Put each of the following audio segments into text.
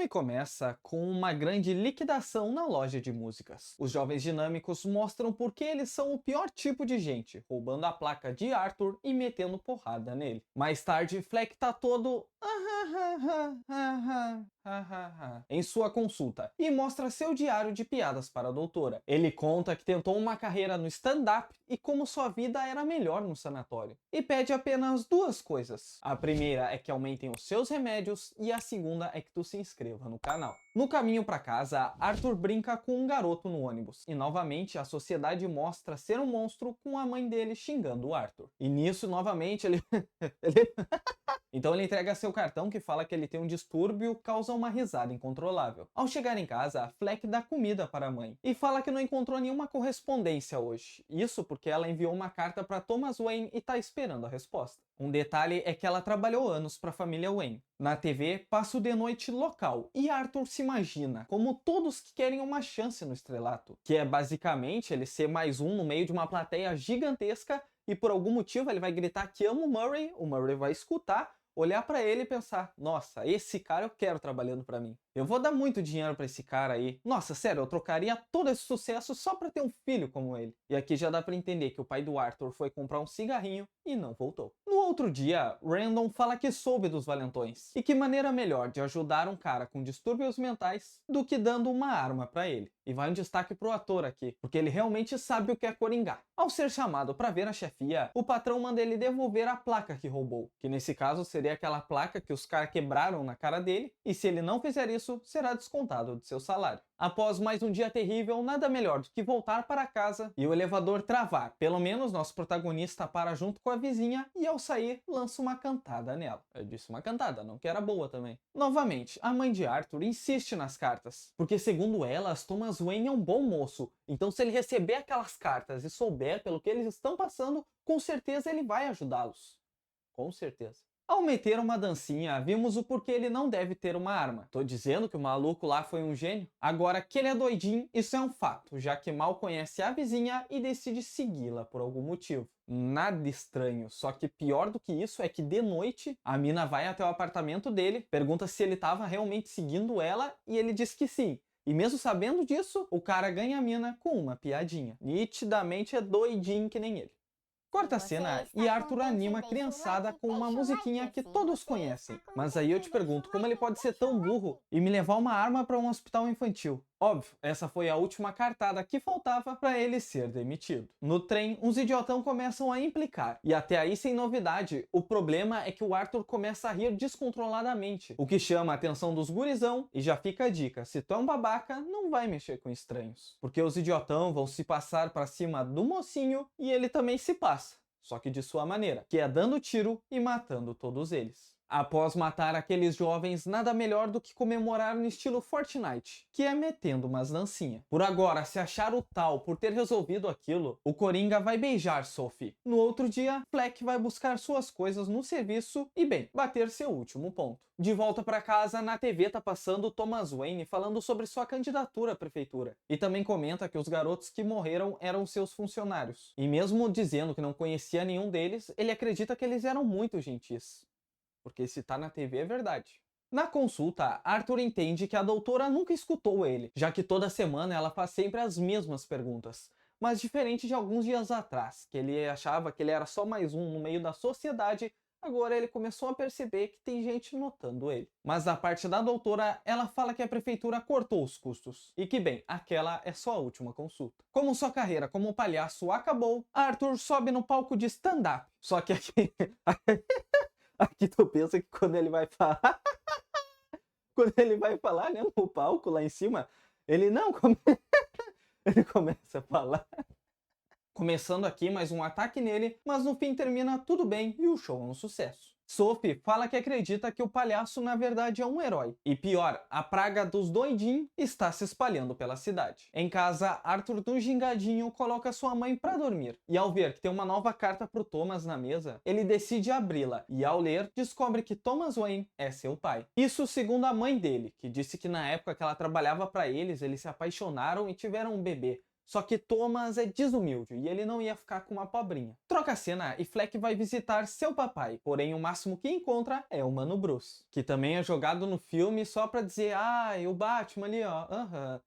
filme começa com uma grande liquidação na loja de músicas. Os jovens dinâmicos mostram por que eles são o pior tipo de gente, roubando a placa de Arthur e metendo porrada nele. Mais tarde, Fleck tá todo em sua consulta e mostra seu diário de piadas para a doutora. Ele conta que tentou uma carreira no stand-up e como sua vida era melhor no sanatório. E pede apenas duas coisas. A primeira é que aumentem os seus remédios e a segunda é que tu se inscreva no canal. No caminho para casa, Arthur brinca com um garoto no ônibus e novamente a sociedade mostra ser um monstro com a mãe dele xingando o Arthur. E nisso, novamente, ele Então ele entrega seu cartão que fala que ele tem um distúrbio e causa uma risada incontrolável. Ao chegar em casa, Fleck dá comida para a mãe e fala que não encontrou nenhuma correspondência hoje. Isso porque ela enviou uma carta para Thomas Wayne e está esperando a resposta. Um detalhe é que ela trabalhou anos para a família Wayne. Na TV, passa o de noite local e Arthur se imagina como todos que querem uma chance no estrelato, que é basicamente ele ser mais um no meio de uma plateia gigantesca e por algum motivo ele vai gritar que ama o Murray vai escutar, olhar pra ele e pensar, nossa, esse cara eu quero trabalhando pra mim. Eu vou dar muito dinheiro pra esse cara aí. Nossa, sério, eu trocaria todo esse sucesso só pra ter um filho como ele. E aqui já dá pra entender que o pai do Arthur foi comprar um cigarrinho e não voltou. No outro dia, Randall fala que soube dos valentões. E que maneira melhor de ajudar um cara com distúrbios mentais do que dando uma arma pra ele. E vai um destaque pro ator aqui, porque ele realmente sabe o que é coringar. Ao ser chamado para ver a chefia, o patrão manda ele devolver a placa que roubou, que nesse caso seria aquela placa que os caras quebraram na cara dele, e se ele não fizer isso, será descontado de seu salário. Após mais um dia terrível, nada melhor do que voltar para casa e o elevador travar. Pelo menos nosso protagonista para junto com a vizinha e ao sair lança uma cantada nela. Eu disse uma cantada, não que era boa também. Novamente, a mãe de Arthur insiste nas cartas, porque segundo elas, Thomas Wayne é um bom moço. Então se ele receber aquelas cartas e souber pelo que eles estão passando, com certeza ele vai ajudá-los. Com certeza. Ao meter uma dancinha, vimos o porquê ele não deve ter uma arma. Tô dizendo que o maluco lá foi um gênio? Agora que ele é doidinho, isso é um fato, já que mal conhece a vizinha e decide segui-la por algum motivo. Nada estranho, só que pior do que isso é que de noite a mina vai até o apartamento dele, pergunta se ele estava realmente seguindo ela e ele diz que sim. E mesmo sabendo disso, o cara ganha a mina com uma piadinha. Nitidamente é doidinho que nem ele. Corta a cena e Arthur anima a criançada com uma musiquinha que todos conhecem. Mas aí eu te pergunto, como ele pode ser tão burro e me levar uma arma para um hospital infantil? Óbvio, essa foi a última cartada que faltava para ele ser demitido. No trem, uns idiotão começam a implicar. E até aí sem novidade, o problema é que o Arthur começa a rir descontroladamente, o que chama a atenção dos gurizão e já fica a dica, se tu é um babaca, não vai mexer com estranhos. Porque os idiotão vão se passar para cima do mocinho e ele também se passa, só que de sua maneira, que é dando tiro e matando todos eles. Após matar aqueles jovens, nada melhor do que comemorar no estilo Fortnite, que é metendo umas dancinhas. Por agora, se achar o tal por ter resolvido aquilo, o Coringa vai beijar Sophie. No outro dia, Fleck vai buscar suas coisas no serviço e, bem, bater seu último ponto. De volta para casa, na TV tá passando Thomas Wayne falando sobre sua candidatura à prefeitura. E também comenta que os garotos que morreram eram seus funcionários. E mesmo dizendo que não conhecia nenhum deles, ele acredita que eles eram muito gentis. Porque se tá na TV é verdade. Na consulta, Arthur entende que a doutora nunca escutou ele, já que toda semana ela faz sempre as mesmas perguntas. Mas diferente de alguns dias atrás, que ele achava que ele era só mais um no meio da sociedade, agora ele começou a perceber que tem gente notando ele. Mas da parte da doutora, ela fala que a prefeitura cortou os custos. E que bem, aquela é só a última consulta. Como sua carreira como palhaço acabou, Arthur sobe no palco de stand-up. Só que aqui... Aqui tu pensa que quando ele vai falar, quando ele vai falar, né, no palco lá em cima, ele não, ele começa a falar. Começando aqui mais um ataque nele, mas no fim termina tudo bem e o show é um sucesso. Sophie fala que acredita que o palhaço na verdade é um herói. E pior, a praga dos doidinhos está se espalhando pela cidade. Em casa, Arthur do gingadinho coloca sua mãe para dormir. E ao ver que tem uma nova carta pro Thomas na mesa, ele decide abri-la. E ao ler, descobre que Thomas Wayne é seu pai. Isso segundo a mãe dele, que disse que na época que ela trabalhava para eles se apaixonaram e tiveram um bebê. Só que Thomas é desumilde e ele não ia ficar com uma pobrinha. Troca a cena e Fleck vai visitar seu papai, porém o máximo que encontra é o Mano Bruce, que também é jogado no filme só pra dizer, o Batman ali, ó,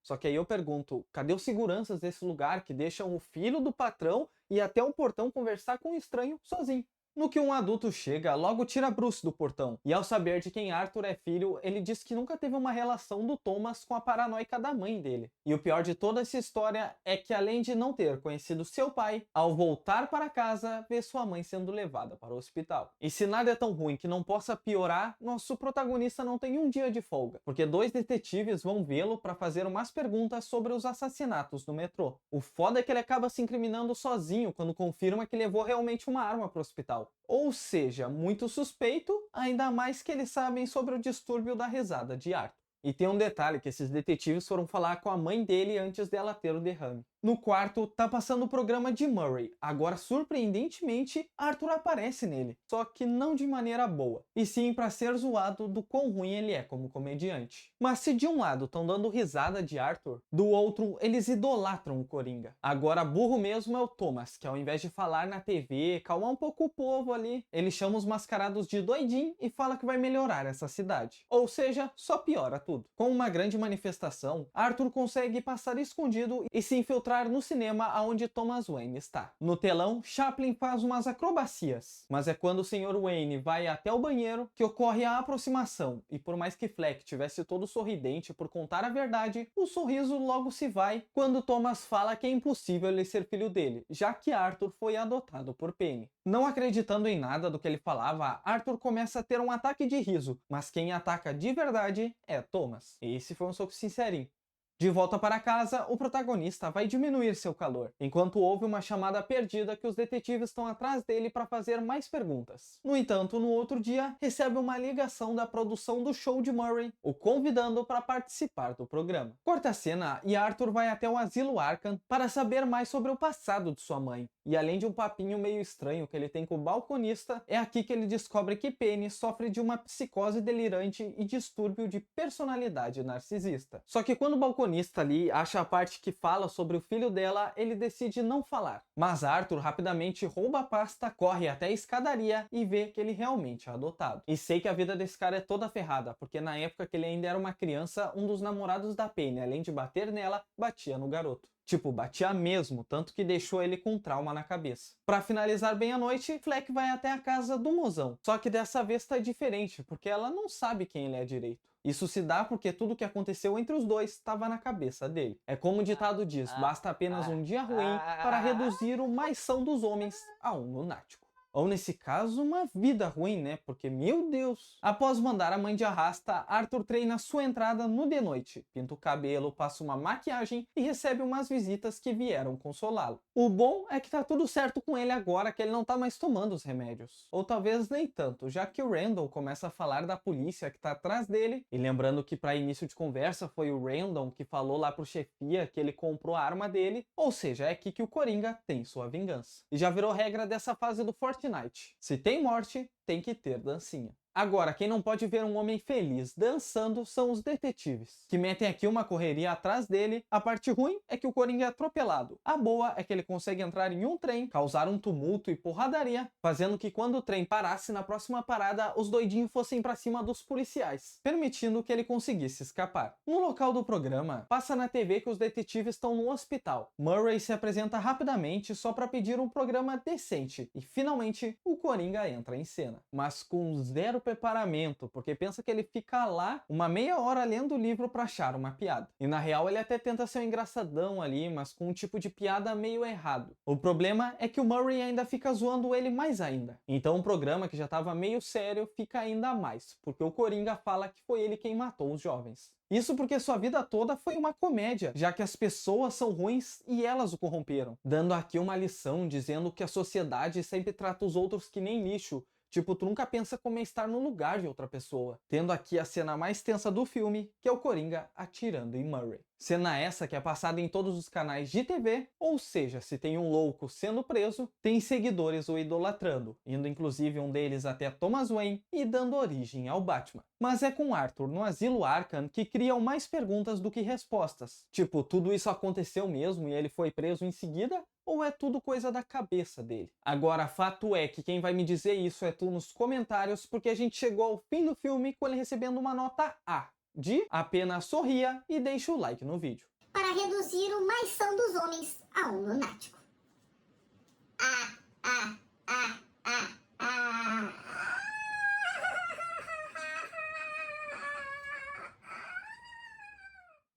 Só que aí eu pergunto, cadê os seguranças desse lugar que deixam o filho do patrão ir até o portão conversar com um estranho sozinho? No que um adulto chega, logo tira Bruce do portão, e ao saber de quem Arthur é filho, ele diz que nunca teve uma relação do Thomas com a paranoica da mãe dele. E o pior de toda essa história é que, além de não ter conhecido seu pai, ao voltar para casa, vê sua mãe sendo levada para o hospital. E se nada é tão ruim que não possa piorar, nosso protagonista não tem um dia de folga, porque 2 detetives vão vê-lo para fazer umas perguntas sobre os assassinatos no metrô. O foda é que ele acaba se incriminando sozinho quando confirma que levou realmente uma arma para o hospital. Ou seja, muito suspeito, ainda mais que eles sabem sobre o distúrbio da risada de Arthur. E tem um detalhe que esses detetives foram falar com a mãe dele antes dela ter o derrame. No quarto, tá passando o programa de Murray. Agora, surpreendentemente, Arthur aparece nele. Só que não de maneira boa. E sim pra ser zoado do quão ruim ele é como comediante. Mas se de um lado estão dando risada de Arthur, do outro eles idolatram o Coringa. Agora burro mesmo é o Thomas, que ao invés de falar na TV, calmar um pouco o povo ali, ele chama os mascarados de doidinho e fala que vai melhorar essa cidade. Ou seja, só piora tudo. Com uma grande manifestação, Arthur consegue passar escondido e se infiltrar no cinema onde Thomas Wayne está. No telão, Chaplin faz umas acrobacias, mas é quando o Sr. Wayne vai até o banheiro que ocorre a aproximação, e por mais que Fleck tivesse todo sorridente por contar a verdade, o sorriso logo se vai quando Thomas fala que é impossível ele ser filho dele, já que Arthur foi adotado por Penny. Não acreditando em nada do que ele falava, Arthur começa a ter um ataque de riso, mas quem ataca de verdade é Thomas. Esse foi um soco sincerinho. De volta para casa, o protagonista vai diminuir seu calor, enquanto houve uma chamada perdida que os detetives estão atrás dele para fazer mais perguntas. No entanto, no outro dia, recebe uma ligação da produção do show de Murray, o convidando para participar do programa. Corta a cena e Arthur vai até o asilo Arkham para saber mais sobre o passado de sua mãe. E além de um papinho meio estranho que ele tem com o balconista, é aqui que ele descobre que Penny sofre de uma psicose delirante e distúrbio de personalidade narcisista. Só que quando o balconista ali acha a parte que fala sobre o filho dela, ele decide não falar. Mas Arthur rapidamente rouba a pasta, corre até a escadaria e vê que ele realmente é adotado. E sei que a vida desse cara é toda ferrada, porque na época que ele ainda era uma criança, um dos namorados da Penny, além de bater nela, batia no garoto. Tipo, batia mesmo, tanto que deixou ele com trauma na cabeça. Pra finalizar bem a noite, Fleck vai até a casa do mozão. Só que dessa vez tá diferente, porque ela não sabe quem ele é direito. Isso se dá porque tudo que aconteceu entre os dois estava na cabeça dele. É como o ditado diz, basta apenas um dia ruim para reduzir o mais são dos homens a um lunático. Ou nesse caso, uma vida ruim, né? Porque, meu Deus! Após mandar a mãe de arrasta, Arthur treina sua entrada no de noite. Pinta o cabelo, passa uma maquiagem e recebe umas visitas que vieram consolá-lo. O bom é que tá tudo certo com ele agora que ele não tá mais tomando os remédios. Ou talvez nem tanto, já que o Randall começa a falar da polícia que tá atrás dele. E lembrando que para início de conversa foi o Randall que falou lá pro chefia que ele comprou a arma dele. Ou seja, é aqui que o Coringa tem sua vingança. E já virou regra dessa fase do Fortnite. Se tem morte, tem que ter dancinha. Agora, quem não pode ver um homem feliz dançando são os detetives, que metem aqui uma correria atrás dele. A parte ruim é que o Coringa é atropelado. A boa é que ele consegue entrar em um trem, causar um tumulto e porradaria, fazendo que quando o trem parasse na próxima parada, os doidinhos fossem pra cima dos policiais, permitindo que ele conseguisse escapar. No local do programa, passa na TV que os detetives estão no hospital. Murray se apresenta rapidamente só pra pedir um programa decente, e finalmente o Coringa entra em cena. Mas com zero preparamento, porque pensa que ele fica lá uma meia hora lendo o livro pra achar uma piada. E na real ele até tenta ser um engraçadão ali, mas com um tipo de piada meio errado. O problema é que o Murray ainda fica zoando ele mais ainda. Então o programa, que já tava meio sério, fica ainda mais, porque o Coringa fala que foi ele quem matou os jovens. Isso porque sua vida toda foi uma comédia, já que as pessoas são ruins e elas o corromperam. Dando aqui uma lição dizendo que a sociedade sempre trata os outros que nem lixo, Tipo, tu nunca pensa como é estar no lugar de outra pessoa. Tendo aqui a cena mais tensa do filme, que é o Coringa atirando em Murray. Cena essa que é passada em todos os canais de TV, ou seja, se tem um louco sendo preso, tem seguidores o idolatrando, indo inclusive um deles até Thomas Wayne e dando origem ao Batman. Mas é com Arthur no Asilo Arkham que criam mais perguntas do que respostas. Tipo, tudo isso aconteceu mesmo e ele foi preso em seguida? Ou é tudo coisa da cabeça dele? Agora, fato é que quem vai me dizer isso é tu nos comentários, porque a gente chegou ao fim do filme com ele recebendo uma nota A. De apenas sorria e deixa o like no vídeo. Para reduzir o mais são dos homens a um lunático.